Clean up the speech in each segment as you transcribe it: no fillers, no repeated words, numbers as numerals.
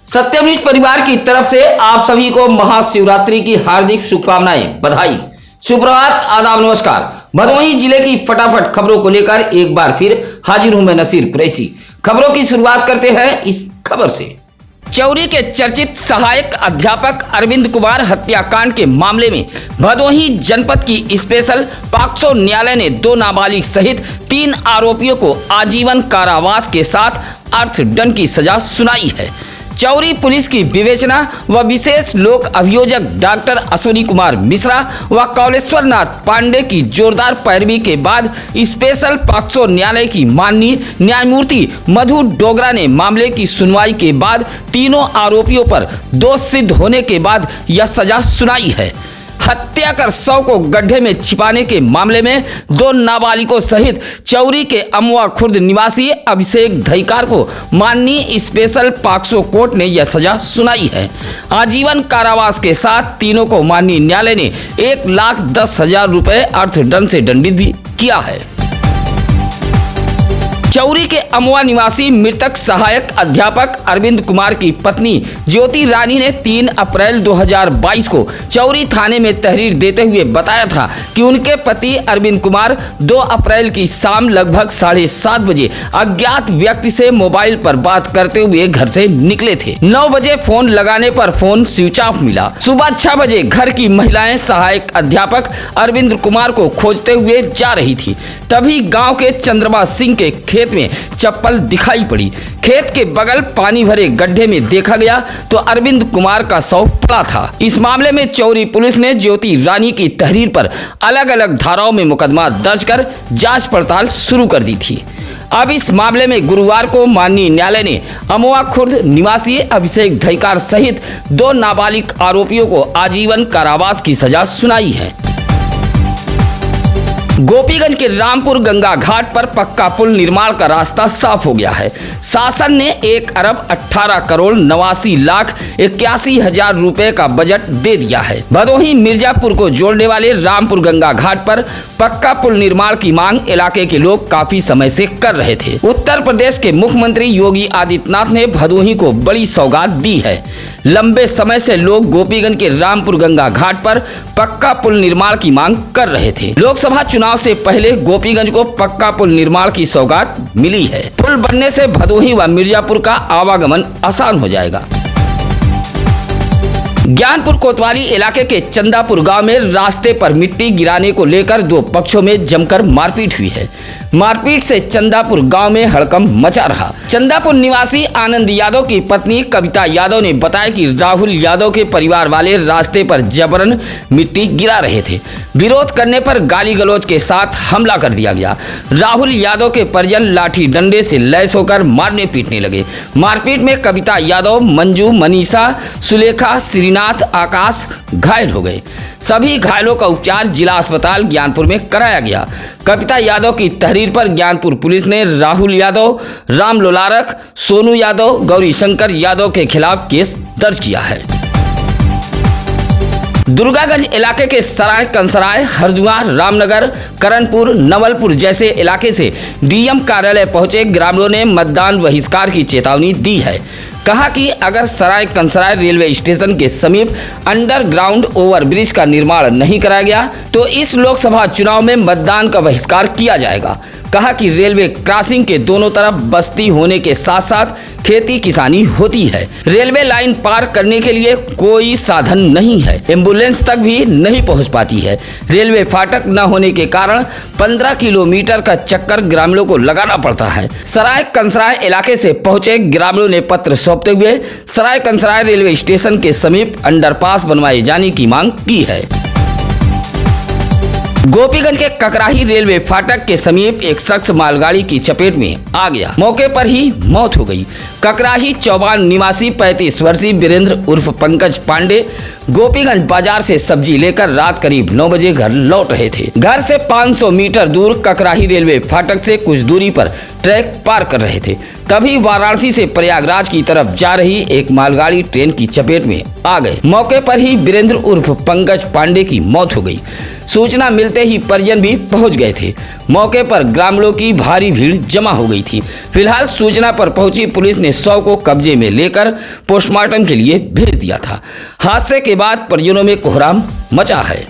सत्यम news परिवार की तरफ से आप सभी को महाशिवरात्रि की हार्दिक शुभकामनाएं, बधाई, सुप्रभात, आदाब, नमस्कार। भदोही जिले की फटाफट खबरों को लेकर एक बार फिर हाजिर हूं मैं नसीर कुरैशी। खबरों की शुरुआत करते हैं इस खबर से। चौरी के चर्चित सहायक अध्यापक अरविंद कुमार हत्याकांड के मामले में भदोही जनपद की स्पेशल पॉक्सो न्यायालय ने 2 नाबालिग सहित 3 आरोपियों को आजीवन कारावास के साथ अर्थदंड की सजा सुनाई है। चौरी पुलिस की विवेचना व विशेष लोक अभियोजक डॉक्टर अश्विनी कुमार मिश्रा व कौलेश्वर नाथ पांडे की जोरदार पैरवी के बाद स्पेशल पॉक्सो न्यायालय की माननीय न्यायमूर्ति मधु डोगरा ने मामले की सुनवाई के बाद तीनों आरोपियों पर दोष सिद्ध होने के बाद यह सजा सुनाई है। हत्या कर शव को गड्ढे में छिपाने के मामले में 2 नाबालिगों सहित चौरी के अमवा खुर्द निवासी अभिषेक धईकार को माननीय स्पेशल पॉक्सो कोर्ट ने यह सजा सुनाई है। आजीवन कारावास के साथ तीनों को माननीय न्यायालय ने 1,10,000 रुपए अर्थदंड से दंडित भी किया है। चौरी के अमवा निवासी मृतक सहायक अध्यापक अरविंद कुमार की पत्नी ज्योति रानी ने 3 अप्रैल 2022 को चौरी थाने में तहरीर देते हुए बताया था कि उनके पति अरविंद कुमार 2 अप्रैल की शाम लगभग 7:30 बजे अज्ञात व्यक्ति से मोबाइल पर बात करते हुए घर से निकले थे। 9 बजे फोन लगाने पर फोन स्विच ऑफ मिला। सुबह 6 बजे घर की महिलाएं सहायक अध्यापक अरविंद कुमार को खोजते हुए जा रही थी। तभी गाँव के चंद्रमा सिंह के खेत में चप्पल दिखाई पड़ी। खेत के बगल पानी भरे गड्ढे में देखा गया तो अरविंद कुमार का शव पड़ा था। इस मामले में चौरी पुलिस ने ज्योति रानी की तहरीर पर अलग अलग धाराओं में मुकदमा दर्ज कर जांच पड़ताल शुरू कर दी थी। अब इस मामले में गुरुवार को माननीय न्यायालय ने अमवा खुर्द निवासी अभिषेक धईकार सहित 2 नाबालिग आरोपियों को आजीवन कारावास की सजा सुनाई है। गोपीगंज के रामपुर गंगा घाट पर पक्का पुल निर्माण का रास्ता साफ हो गया है। शासन ने 1,18,89,81,000 रुपए का बजट दे दिया है। भदोही मिर्जापुर को जोड़ने वाले रामपुर गंगा घाट पर पक्का पुल निर्माण की मांग इलाके के लोग काफी समय से कर रहे थे। उत्तर प्रदेश के मुख्यमंत्री योगी आदित्यनाथ ने भदोही को बड़ी सौगात दी है। लंबे समय से लोग गोपीगंज के रामपुर गंगा घाट पर पक्का पुल निर्माण की मांग कर रहे थे। लोकसभा चुनाव से पहले गोपीगंज को पक्का पुल निर्माण की सौगात मिली है। पुल बनने से भदोही व मिर्जापुर का आवागमन आसान हो जाएगा। ज्ञानपुर कोतवाली इलाके के चंदापुर गांव में रास्ते पर मिट्टी गिराने को लेकर 2 पक्षों में जमकर मारपीट हुई है। मारपीट से चंदापुर गांव में हड़कंप मचा रहा। चंदापुर निवासी आनंद यादव की पत्नी कविता यादव ने बताया कि राहुल यादव के परिवार वाले रास्ते पर जबरन मिट्टी गिरा रहे थे। विरोध करने पर गाली गलौज के साथ हमला कर दिया गया। राहुल यादव के परिजन लाठी डंडे से लैस होकर मारने पीटने लगे। मारपीट में कविता यादव, मंजू, मनीषा, सुलेखा, श्रीनाथ, आकाश घायल हो गए। सभी घायलों का उपचार जिला अस्पताल ज्ञानपुर में कराया गया। कविता यादव की तहरीर पर ज्ञानपुर पुलिस ने राहुल यादव, राम लोलारक, सोनू यादव, गौरी शंकर यादव के खिलाफ केस दर्ज किया है। दुर्गागंज इलाके के सराय कंसराय, हरदुआ, रामनगर, करणपुर, नवलपुर जैसे इलाके से डीएम कार्यालय पहुंचे ग्रामीणों ने मतदान बहिष्कार की चेतावनी दी है। कहा कि अगर सराय कंसराय रेलवे स्टेशन के समीप अंडरग्राउंड ओवरब्रिज का निर्माण नहीं कराया गया तो इस लोकसभा चुनाव में मतदान का बहिष्कार किया जाएगा। कहा कि रेलवे क्रॉसिंग के दोनों तरफ बस्ती होने के साथ साथ खेती किसानी होती है। रेलवे लाइन पार करने के लिए कोई साधन नहीं है। एम्बुलेंस तक भी नहीं पहुंच पाती है। रेलवे फाटक न होने के कारण 15 किलोमीटर का चक्कर ग्रामीणों को लगाना पड़ता है। सराय कंसराय इलाके से पहुंचे ग्रामीणों ने पत्र सौंपते हुए सराय कंसराय रेलवे स्टेशन के समीप अंडरपास बनवाए जाने की मांग की है। गोपीगंज के ककराही रेलवे फाटक के समीप एक शख्स मालगाड़ी की चपेट में आ गया। मौके पर ही मौत हो गई। ककराही चौबान निवासी 35 वर्षीय वीरेंद्र उर्फ पंकज पांडे गोपीगंज बाजार से सब्जी लेकर रात करीब 9 बजे घर लौट रहे थे। घर से 500 मीटर दूर ककराही रेलवे फाटक से कुछ दूरी पर ट्रैक पार कर रहे थे। तभी वाराणसी से प्रयागराज की तरफ जा रही एक मालगाड़ी ट्रेन की चपेट में आ गए। मौके पर ही वीरेंद्र उर्फ पंकज पांडे की मौत हो गई। सूचना मिलते ही परिजन भी पहुंच गए थे। मौके पर ग्रामीणों की भारी भीड़ जमा हो गई थी। फिलहाल सूचना पर पहुंची पुलिस ने ने शव को कब्जे में लेकर पोस्टमार्टम के लिए भेज दिया था। हादसे के बाद परिजनों में कोहराम मचा है।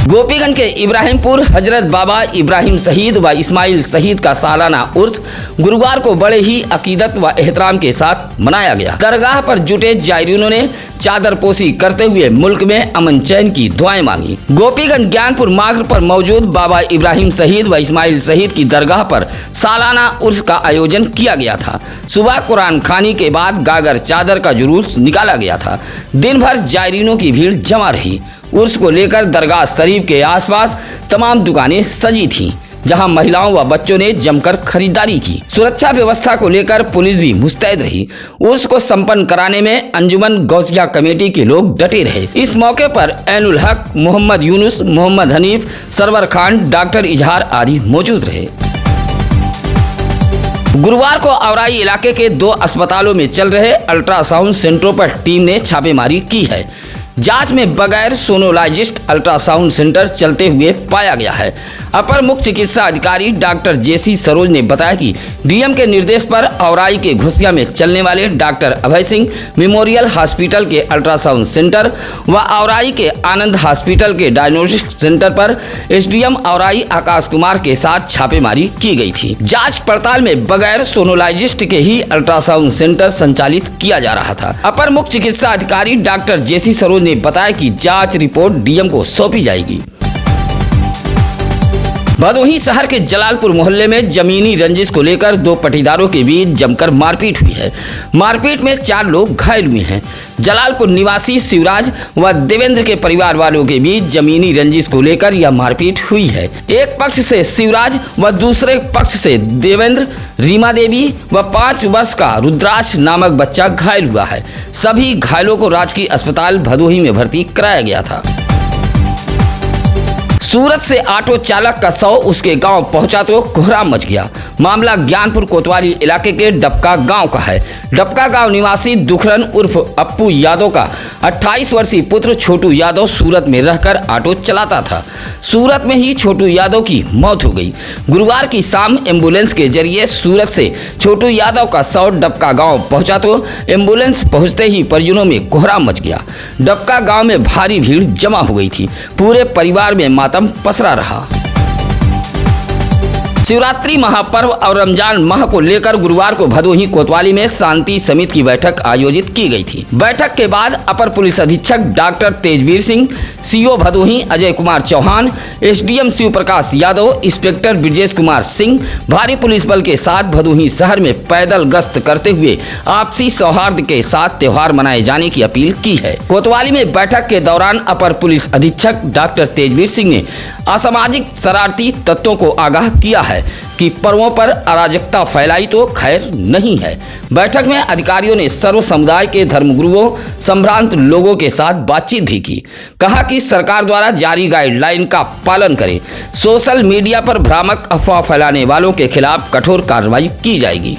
गोपीगंज के इब्राहिमपुर हजरत बाबा इब्राहिम शहीद व इस्माइल शहीद का सालाना उर्स गुरुवार को बड़े ही अकीदत व एहतराम के साथ मनाया गया। दरगाह पर जुटे जायरीनों ने चादरपोशी करते हुए मुल्क में अमन चैन की दुआएं मांगी। गोपीगंज ज्ञानपुर मार्ग पर मौजूद बाबा इब्राहिम शहीद व इस्माइल शहीद की दरगाह पर सालाना उर्स का आयोजन किया गया था। सुबह कुरान खानी के बाद गागर चादर का जुलूस निकाला गया था। दिन भर जायरीनों की भीड़ जमा रही। उर्स को लेकर दरगाह शरीफ के आसपास तमाम दुकानें सजी थीं, जहां महिलाओं व बच्चों ने जमकर खरीदारी की। सुरक्षा व्यवस्था को लेकर पुलिस भी मुस्तैद रही। उर्स को संपन्न कराने में अंजुमन गौसिया कमेटी के लोग डटे रहे। इस मौके पर ऐनुल हक, मोहम्मद यूनुस, मोहम्मद हनीफ, सरवर खान, डॉक्टर इजहार आदि मौजूद रहे। गुरुवार को औराई इलाके के 2 अस्पतालों में चल रहे अल्ट्रासाउंड सेंटरों पर टीम ने छापेमारी की है। जांच में बगैर सोनोलॉजिस्ट अल्ट्रासाउंड सेंटर चलते हुए पाया गया है। अपर मुख्य चिकित्सा अधिकारी डॉक्टर जेसी सरोज ने बताया कि डीएम के निर्देश पर औराई के घुसिया में चलने वाले doctor Abhay Singh memorial hospital के अल्ट्रासाउंड सेंटर व औराई के आनंद हॉस्पिटल के डायग्नोस्टिक सेंटर पर एसडीएम औराई आकाश कुमार के साथ छापेमारी की गई थी। जांच पड़ताल में बगैर सोनोलॉजिस्ट के ही अल्ट्रासाउंड सेंटर संचालित किया जा रहा था। अपर मुख्य चिकित्सा अधिकारी डॉक्टर जेसी सरोज ने बताया कि जांच रिपोर्ट डीएम को सौंपी जाएगी। भदोही शहर के जलालपुर मोहल्ले में जमीनी रंजिश को लेकर 2 पटीदारों के बीच जमकर मारपीट हुई है। मारपीट में 4 लोग घायल हुए हैं। जलालपुर निवासी शिवराज व देवेंद्र के परिवार वालों के बीच जमीनी रंजिश को लेकर यह मारपीट हुई है। एक पक्ष से शिवराज व दूसरे पक्ष से देवेंद्र, रीमा देवी व 5 वर्ष का रुद्राक्ष नामक बच्चा घायल हुआ है। सभी घायलों को राजकीय अस्पताल भदोही में भर्ती कराया गया था। सूरत से ऑटो चालक का शव उसके गांव पहुंचा तो कोहराम मच गया। मामला ज्ञानपुर कोतवाली इलाके के डबका गांव का है। डबका गांव निवासी दुखरन उर्फ अप्पू यादव का 28 वर्षीय पुत्र छोटू यादव सूरत में रहकर ऑटो चलाता था। सूरत में ही छोटू यादव की मौत हो गई। गुरुवार की शाम एम्बुलेंस के जरिए सूरत से छोटू यादव का शव डबका गांव पहुंचा तो एम्बुलेंस पहुंचते ही परिजनों में कोहराम मच गया। डबका गांव में भारी भीड़ जमा हो गई थी। पूरे परिवार में मातम पसरा रहा। शिवरात्रि महापर्व और रमजान माह को लेकर गुरुवार को भदोही कोतवाली में शांति समिति की बैठक आयोजित की गई थी। बैठक के बाद अपर पुलिस अधीक्षक doctor Tejveer Singh, CO Bhadohi Ajay Kumar Chauhan, SDM Shiv Prakash Yadav, inspector Brajesh Kumar Singh भारी पुलिस बल के साथ भदोही शहर में पैदल गश्त करते हुए आपसी सौहार्द के साथ त्योहार मनाए जाने की अपील की है। कोतवाली में बैठक के दौरान अपर पुलिस अधीक्षक डॉक्टर तेजवीर सिंह ने असामाजिक शरारती तत्वों को आगाह किया है कि पर्वों पर अराजकता फैलाई तो खैर नहीं है। बैठक में अधिकारियों ने सर्व समुदाय के धर्मगुरुओं, संभ्रांत लोगों के साथ बातचीत भी की। कहा कि सरकार द्वारा जारी गाइडलाइन का पालन करें। सोशल मीडिया पर भ्रामक अफवाह फैलाने वालों के खिलाफ कठोर कार्रवाई की जाएगी।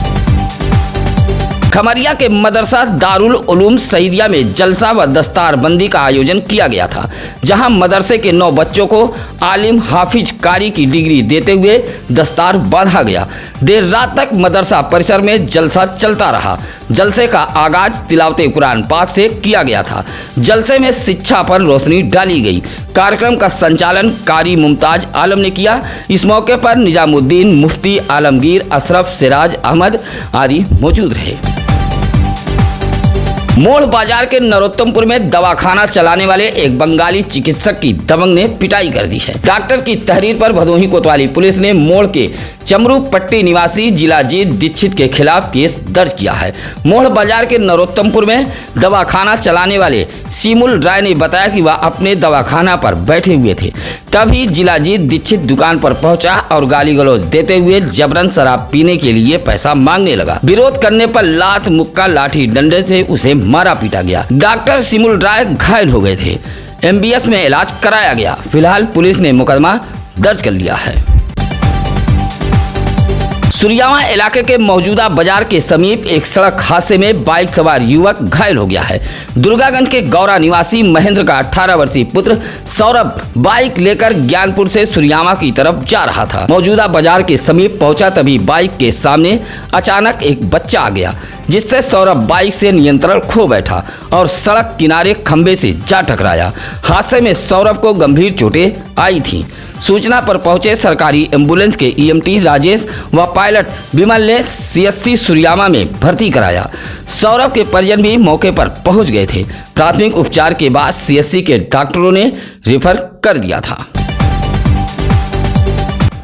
खमरिया के मदरसा दारुल उलूम सईदिया में जलसा व दस्तार बंदी का आयोजन किया गया था, जहां मदरसे के 9 बच्चों को आलिम हाफिज कारी की डिग्री देते हुए दस्तार बांधा गया। देर रात तक मदरसा परिसर में जलसा चलता रहा। जलसे का आगाज तिलावते कुरान पाक से किया गया था। जलसे में शिक्षा पर रोशनी डाली गई। कार्यक्रम का संचालन कारी मुमताज आलम ने किया। इस मौके पर निजामुद्दीन, मुफ्ती आलमगीर, अशरफ, सिराज अहमद आदि मौजूद रहे। मोड़ बाजार के नरोत्तमपुर में दवाखाना चलाने वाले एक बंगाली चिकित्सक की दबंग ने पिटाई कर दी है। डॉक्टर की तहरीर पर भदोही कोतवाली पुलिस ने मोड़ के चमरू पट्टी निवासी जिलाजीत दीक्षित के खिलाफ केस दर्ज किया है। मोड़ बाजार के नरोत्तमपुर में दवाखाना चलाने वाले सीमुल राय ने बताया कि वह अपने दवाखाना पर बैठे हुए थे, तभी जिलाजीत दीक्षित दुकान पर पहुंचा और गाली गलौज देते हुए जबरन शराब पीने के लिए पैसा मांगने लगा। विरोध करने पर लात, मुक्का, लाठी डंडे से उसे मारा पीटा गया। डॉक्टर सीमुल राय घायल हो गए थे। एमबीएस में इलाज कराया गया। फिलहाल पुलिस ने मुकदमा दर्ज कर लिया है। सुरियामा इलाके के मौजूदा बाजार के समीप एक सड़क हादसे में बाइक सवार युवक घायल हो गया है। दुर्गागंज के गौरा निवासी महेंद्र का 18 वर्षीय पुत्र सौरभ बाइक लेकर ज्ञानपुर से सुरियामा की तरफ जा रहा था। मौजूदा बाजार के समीप पहुंचा तभी बाइक के सामने अचानक एक बच्चा आ गया, जिससे सौरभ बाइक से नियंत्रण खो बैठा और सड़क किनारे खंबे से जा टकराया। हादसे में सौरभ को गंभीर चोटें आई थीं। सूचना पर पहुंचे सरकारी एम्बुलेंस के ईएमटी राजेश व पायलट विमल ने सीएससी सुरियामा में भर्ती कराया। सौरभ के परिजन भी मौके पर पहुंच गए थे। प्राथमिक उपचार के बाद सीएससी के डॉक्टरों ने रेफर कर दिया था।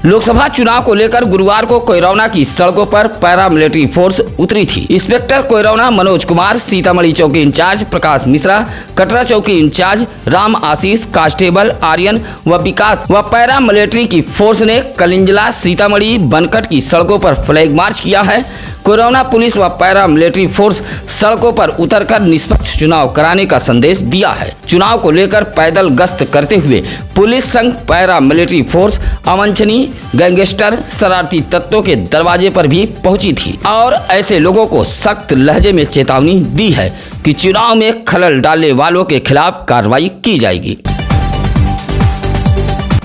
लोकसभा चुनाव को लेकर गुरुवार को कोइरौना की सड़कों पर पैरामिलिट्री फोर्स उतरी थी। इंस्पेक्टर कोइरौना मनोज कुमार, सीतामढ़ी चौकी इंचार्ज प्रकाश मिश्रा, कटरा चौकी इंचार्ज राम आशीष, कांस्टेबल आर्यन व विकास व पैरामिलिट्री की फोर्स ने कलिंजला, सीतामढ़ी, बनकट की सड़कों पर फ्लैग मार्च किया है। कोइरौना पुलिस व पैरामिलिट्री फोर्स सड़कों पर उतरकर निष्पक्ष चुनाव कराने का संदेश दिया है। चुनाव को लेकर पैदल गश्त करते हुए पुलिस संग पैरामिलिट्री फोर्स अवांछनीय गैंगस्टर, शरारती तत्वों के दरवाजे पर भी पहुंची थी और ऐसे लोगों को सख्त लहजे में चेतावनी दी है कि चुनाव में खलल डालने वालों के खिलाफ कार्रवाई की जाएगी।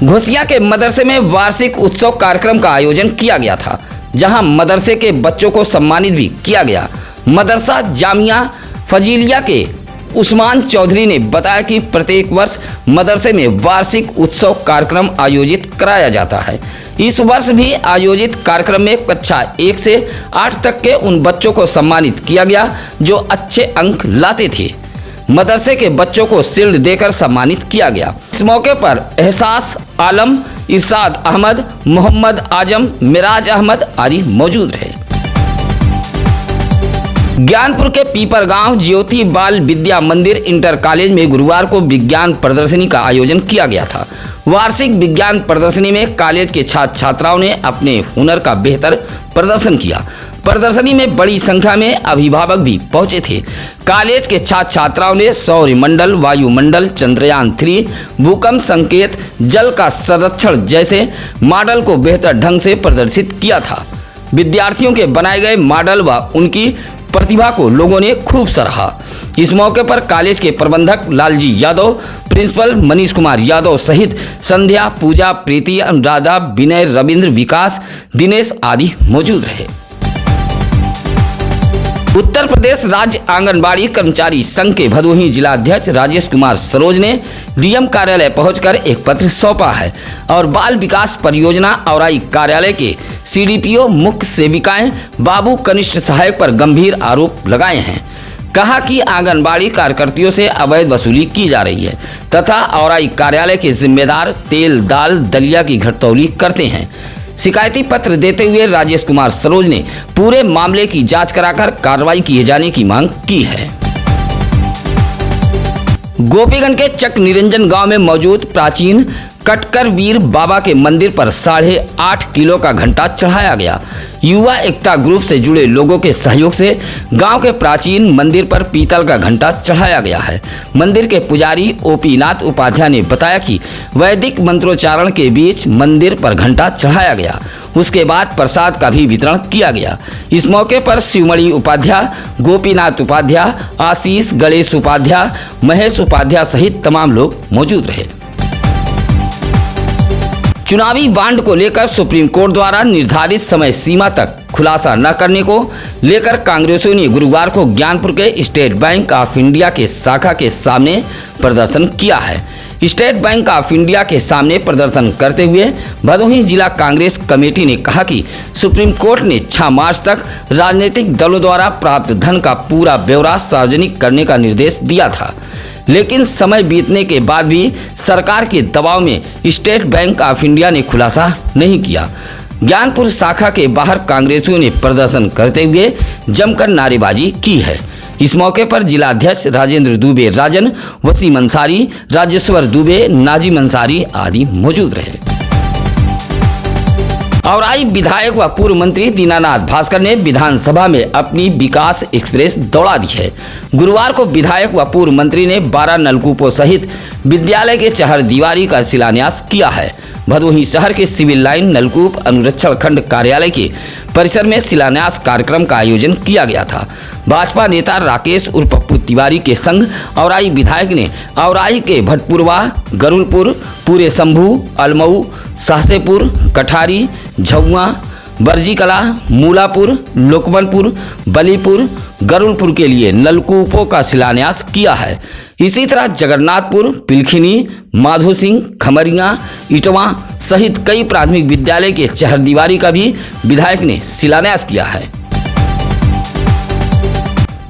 घोसिया के मदरसे में वार्षिक उत्सव कार्यक्रम का आयोजन किया गया था, जहां मदरसे के बच्चों को सम्मानित भी किया गया। मदरसा जामिया फजीलिया के उस्मान चौधरी ने बताया कि प्रत्येक वर्ष मदरसे में वार्षिक उत्सव कार्यक्रम आयोजित कराया जाता है। इस वर्ष भी आयोजित कार्यक्रम में कक्षा 1 से 8 तक के उन बच्चों को सम्मानित किया गया जो अच्छे अंक लाते थे। मदरसे के बच्चों को शील्ड देकर सम्मानित किया गया। इस मौके पर एहसास आलम, इरशाद अहमद, मोहम्मद आजम, मिराज अहमद आदि मौजूद रहे। ज्ञानपुर के पीपर गांव ज्योति बाल विद्या मंदिर इंटर कॉलेज में गुरुवार को विज्ञान प्रदर्शनी का आयोजन किया गया था। वार्षिक विज्ञान प्रदर्शनी में कॉलेज के छात्र छात्राओं ने अपने हुनर का बेहतर प्रदर्शन किया। प्रदर्शनी में बड़ी संख्या में अभिभावक भी पहुंचे थे। कॉलेज के छात्र छात्राओं ने सौरमंडल, वायुमंडल, चंद्रयान 3, भूकंप संकेत, जल का संरक्षण जैसे मॉडल को बेहतर ढंग से प्रदर्शित किया था। विद्यार्थियों के बनाए गए मॉडल व उनकी प्रतिभा को लोगों ने खूब सराहा। इस मौके पर कॉलेज के प्रबंधक लालजी यादव, प्रिंसिपल मनीष कुमार यादव सहित संध्या, पूजा, प्रीति, अनुराधा, विनय, रविंद्र, विकास, दिनेश आदि मौजूद रहे। उत्तर प्रदेश राज्य आंगनबाड़ी कर्मचारी संघ के भदोही जिलाध्यक्ष राजेश कुमार सरोज ने डीएम कार्यालय पहुंचकर एक पत्र सौंपा है और बाल विकास परियोजना औराई कार्यालय के सीडीपीओ मुख्य सेविकाएं बाबू कनिष्ठ सहायक पर गंभीर आरोप लगाए हैं। कहा कि आंगनबाड़ी कार्यकर्तियों से अवैध वसूली की जा रही है तथा औराई कार्यालय के जिम्मेदार तेल, दाल, दलिया की घटतौली करते हैं। शिकायती पत्र देते हुए राजेश कुमार सरोज ने पूरे मामले की जांच कराकर कार्रवाई किए जाने की मांग की है। गोपीगंज के चक निरंजन गांव में मौजूद प्राचीन कटकर वीर बाबा के मंदिर पर 8.5 किलो का घंटा चढ़ाया गया। युवा एकता ग्रुप से जुड़े लोगों के सहयोग से गांव के प्राचीन मंदिर पर पीतल का घंटा चढ़ाया गया है। मंदिर के पुजारी ओपी नाथ उपाध्याय ने बताया कि वैदिक मंत्रोच्चारण के बीच मंदिर पर घंटा चढ़ाया गया। उसके बाद प्रसाद का भी वितरण किया गया। इस मौके पर शिवमणि उपाध्याय, गोपीनाथ उपाध्याय, आशीष, गणेश उपाध्याय, महेश उपाध्याय सहित तमाम लोग मौजूद रहे। चुनावी बांड को लेकर सुप्रीम कोर्ट द्वारा निर्धारित समय सीमा तक खुलासा न करने को लेकर कांग्रेसियों ने गुरुवार को ज्ञानपुर के स्टेट बैंक ऑफ इंडिया के शाखा के सामने प्रदर्शन किया है। स्टेट बैंक ऑफ इंडिया के सामने प्रदर्शन करते हुए भदोही जिला कांग्रेस कमेटी ने कहा कि सुप्रीम कोर्ट ने 6 मार्च तक राजनीतिक दलों द्वारा प्राप्त धन का पूरा ब्यौरा सार्वजनिक करने का निर्देश दिया था, लेकिन समय बीतने के बाद भी सरकार के दबाव में स्टेट बैंक ऑफ इंडिया ने खुलासा नहीं किया। ज्ञानपुर शाखा के बाहर कांग्रेसियों ने प्रदर्शन करते हुए जमकर नारेबाजी की है। इस मौके पर जिलाध्यक्ष राजेंद्र दुबे राजन, वसीम अंसारी, राजेश्वर दुबे, नाजिम अंसारी आदि मौजूद रहे। औराई विधायक व पूर्व मंत्री दीनानाथ भास्कर ने विधानसभा में अपनी विकास एक्सप्रेस दौड़ा दी है। गुरुवार को विधायक व पूर्व मंत्री ने 12 नलकूपों सहित विद्यालय के चहर दीवारी का शिलान्यास किया है। भदोही शहर के सिविल लाइन नलकूप अनुरक्षण खंड कार्यालय के परिसर में शिलान्यास कार्यक्रम का आयोजन किया गया था। भाजपा नेता राकेश उर्फ पप्पू तिवारी के संग औराई विधायक ने औराई के भटपुरवा, गरुलपुर, पूरे शंभू, अलमऊ, सहसेपुर, कठारी, झुआ, बरजीकला, मूलापुर, लोकमनपुर, बलीपुर, गरुलपुर के लिए नलकूपों का शिलान्यास किया है। इसी तरह जगन्नाथपुर, पिलखिनी, माधो सिंह, खमरिया, इटवा सहित कई प्राथमिक विद्यालय के चहरदीवारी का भी विधायक ने शिलान्यास किया है।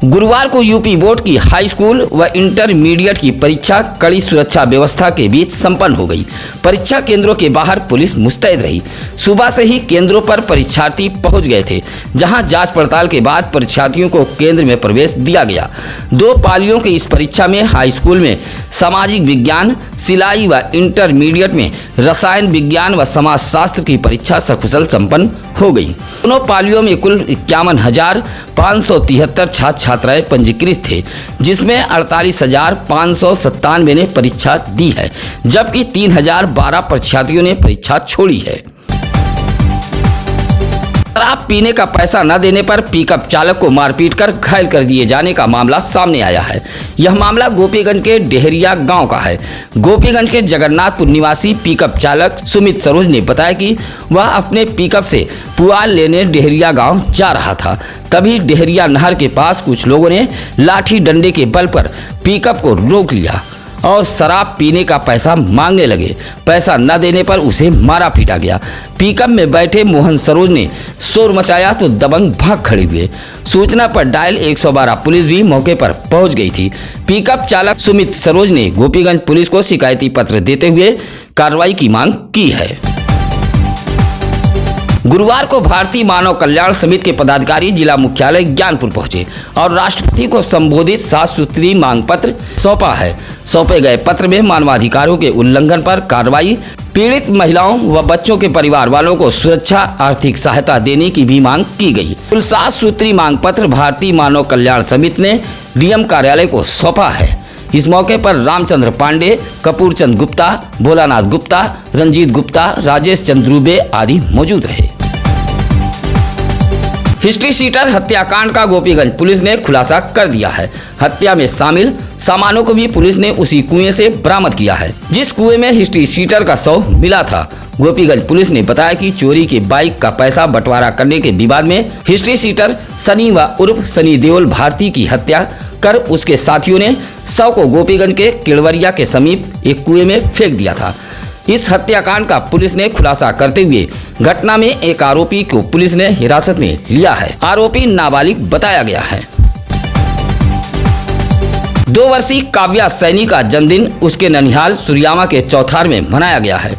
गुरुवार को यूपी बोर्ड की हाई स्कूल व इंटरमीडिएट की परीक्षा कड़ी सुरक्षा व्यवस्था के बीच संपन्न हो गई। परीक्षा केंद्रों के बाहर पुलिस मुस्तैद रही। सुबह से ही केंद्रों पर परीक्षार्थी पहुंच गए थे, जहां जांच पड़ताल के बाद परीक्षार्थियों को केंद्र में प्रवेश दिया गया। 2 पालियों की इस परीक्षा में हाई स्कूल में सामाजिक विज्ञान, सिलाई व इंटरमीडिएट में रसायन विज्ञान व समाजशास्त्र की परीक्षा सकुशल संपन्न हो गई। दोनों पालियों में कुल 51,573 छात्र छात्राएं पंजीकृत थे, जिसमें 48,597 ने परीक्षा दी है, जबकि 3,012 परीक्षार्थियों ने परीक्षा छोड़ी है। शराब पीने का पैसा न देने पर पिकअप चालक को मारपीट कर घायल कर दिए जाने का मामला सामने आया है। यह मामला गोपीगंज के डेहरिया गांव का है। गोपीगंज के जगन्नाथपुर निवासी पिकअप चालक सुमित सरोज ने बताया कि वह अपने पिकअप से पुआल लेने डेहरिया गांव जा रहा था। तभी डेहरिया नहर के पास कुछ लोगों ने लाठी डंडे के बल पर पिकअप को रोक लिया और शराब पीने का पैसा मांगने लगे। पैसा न देने पर उसे मारा पीटा गया। पिकअप में बैठे मोहन सरोज ने शोर मचाया तो दबंग भाग खड़े हुए। सूचना पर डायल 112 पुलिस भी मौके पर पहुंच गई थी। पिकअप चालक सुमित सरोज ने गोपीगंज पुलिस को शिकायती पत्र देते हुए कार्रवाई की मांग की है। गुरुवार को भारतीय मानव कल्याण समिति के पदाधिकारी जिला मुख्यालय ज्ञानपुर पहुंचे और राष्ट्रपति को संबोधित 7 सूत्रीय मांग पत्र सौंपा है। सौंपे गए पत्र में मानवाधिकारों के उल्लंघन पर कार्रवाई, पीड़ित महिलाओं व बच्चों के परिवार वालों को सुरक्षा, आर्थिक सहायता देने की भी मांग की गई। कुल 7 सूत्रीय मांग पत्र भारतीय मानव कल्याण समिति ने डीएम कार्यालय को सौंपा है। इस मौके पर रामचंद्र पांडे, कपूर चंद गुप्ता, भोलानाथ गुप्ता, रंजीत गुप्ता, राजेश चंद्र दुबे आदि मौजूद रहे। हिस्ट्री शीटर हत्याकांड का गोपीगंज पुलिस ने खुलासा कर दिया है। हत्या में शामिल सामानों को भी पुलिस ने उसी कुएं से बरामद किया है, जिस कुएं में हिस्ट्री शीटर का शव मिला था। गोपीगंज पुलिस ने बताया कि चोरी के बाइक का पैसा बंटवारा करने के विवाद में हिस्ट्री शीटर सनी व उर्फ सनी देओल भारती की हत्या कर उसके साथियों ने शव को गोपीगंज के केड़वरिया के समीप एक कुएं में फेंक दिया था। इस हत्याकांड का पुलिस ने खुलासा करते हुए घटना में एक आरोपी को पुलिस ने हिरासत में लिया है। आरोपी नाबालिग बताया गया है। 2 वर्षीय काव्या सैनी का जन्मदिन उसके ननिहाल सुरियामा के चौथार में मनाया गया है।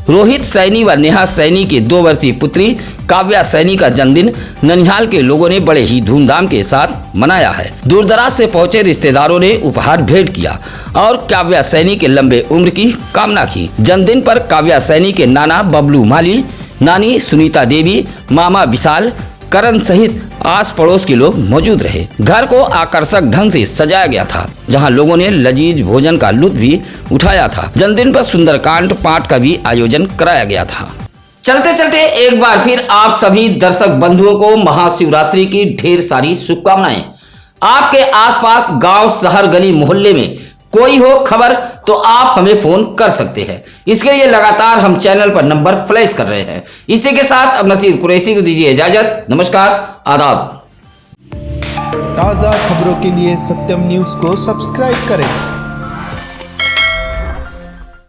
रोहित सैनी व नेहा सैनी की 2 वर्षीय पुत्री काव्या सैनी का जन्मदिन ननिहाल के लोगों ने बड़े ही धूमधाम के साथ मनाया है। दूरदराज से पहुंचे रिश्तेदारों ने उपहार भेंट किया और काव्या सैनी के लंबे उम्र की कामना की। जन्मदिन पर काव्या सैनी के नाना बबलू माली, नानी सुनीता देवी, मामा विशाल, करण सहित आस पड़ोस के लोग मौजूद रहे। घर को आकर्षक ढंग से सजाया गया था, जहां लोगों ने लजीज भोजन का लुत्फ भी उठाया था। जन्मदिन पर सुंदरकांड पाठ का भी आयोजन कराया गया था। चलते चलते एक बार फिर आप सभी दर्शक बंधुओं को महाशिवरात्रि की ढेर सारी शुभकामनाएं। आपके आसपास गांव, शहर, गली, मोहल्ले में कोई हो खबर तो आप हमें फोन कर सकते हैं। इसके लिए लगातार हम चैनल पर नंबर फ्लैश कर रहे हैं। इसी के साथ अब नसीर कुरैशी को दीजिए इजाजत। नमस्कार, आदाब। ताज़ा खबरों के लिए सत्यम न्यूज़ को सब्सक्राइब करें